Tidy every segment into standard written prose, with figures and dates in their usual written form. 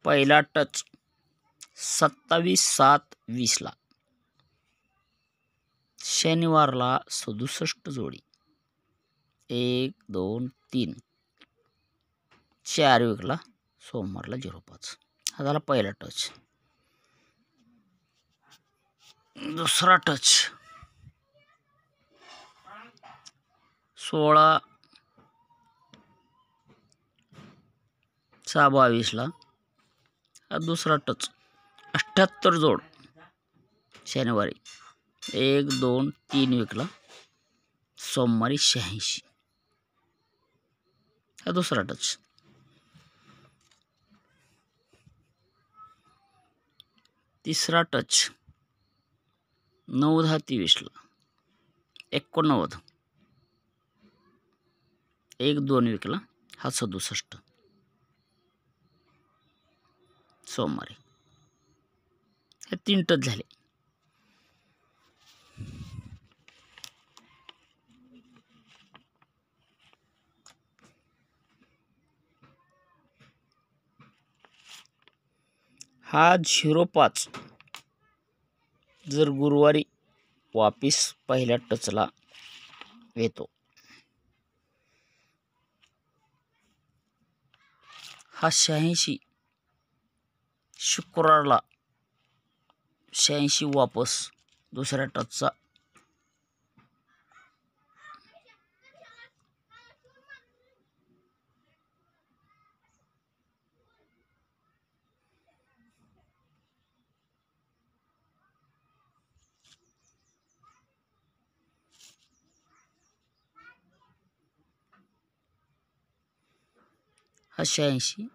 पहिला टच 27/7/20 शनिवारला 67 जोडी 1 2 3 4 विकला सोमवारला 05 हा झाला पहिला टच। दुसरा टच 16/6/22 हा दुसरा टच 78 जोड शनिवारी 1 2 3 विकला सोमवारी 86 हा दुसरा टच। तिसरा टच 9/10/23 89 1 2 विकला हा 67 सोमवारी हे 3 टच झाले। हा 05 जर गुरुवारी वापिस पहिल्या टचला येतो, हा 86 शुक्रवारला 86 वापस दुसऱ्या टचचा हा 86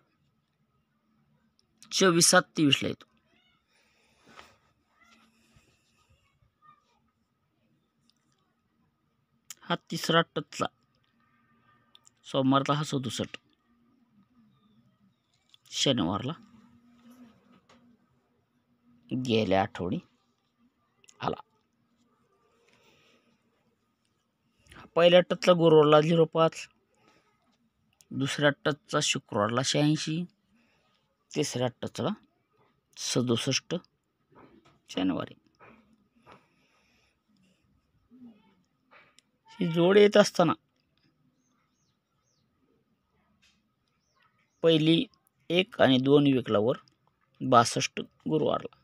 24/7/23 येतो। हा तिसरा टचला सोमवारला हा 67 शनिवारला गेल्या आठवडी आला। पहिल्या टचला गुरुवारला 05 दुसऱ्या टचचा शुक्रवारला 86 तिसऱ्या टचला 67 जानेवारी। ही जोड येत असताना पहिली 1 आणि 2 विकलावर 62 गुरुवारला,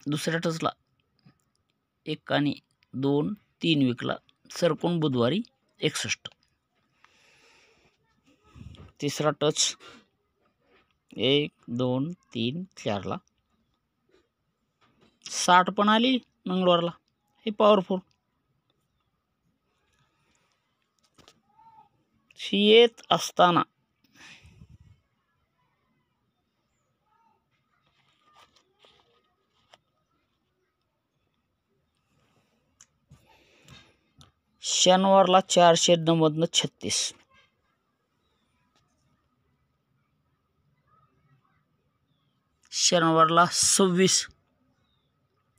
दुसऱ्या टचला 1 आणि 2 3 विकला सरकून बुधवारी 61, तिसरा टच 1 2 3 4 60 पण आली मंगळवारला। हे पॉवरफुल येत असताना शनिवारला 490 36 शनिवारला 26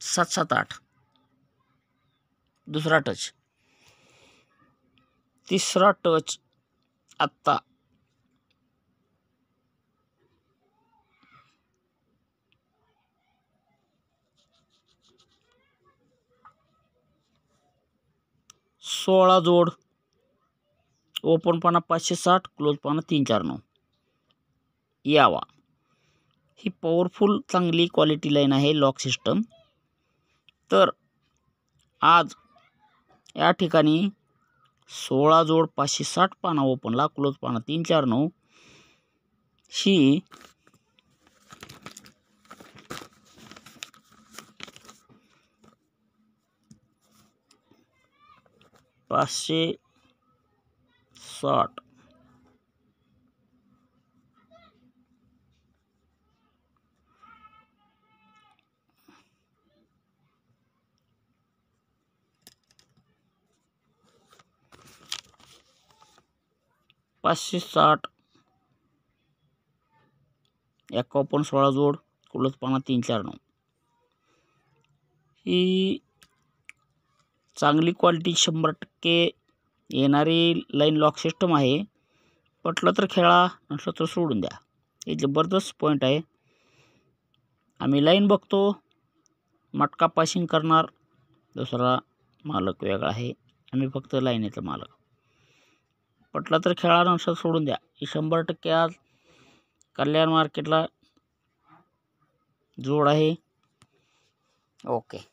7/7/8 दुसरा टच, तिसरा टच आत्ता 16 जोड ओपन पाना 560 क्लोज पाना 349 यावा। ही पॉवरफुल चांगली क्वालिटी लाईन आहे लॉक सिस्टम। तर आज या ठिकाणी 16 जोड 560 पाना ओपनला क्लोज पाना 349 ही $560 560 एका ओपन 16 जोड क्लोज पाना 349 ही चांगली क्वालिटी 100% येणारी लाईन लॉक सिस्टम आहे। पटलं तर खेळा, नसलं तर सोडून द्या. हे जबरदस्त पॉईंट आहे. आम्ही लाईन बघतो, मटका पासिंग करणार, दुसरा मालक वेगळा आहे, आम्ही फक्त लाईनीचा मालक. पटलं तर खेळा, नसलं सोडून द्या. ही 100% आज कल्याण मार्केटला जोड आहे. ओके.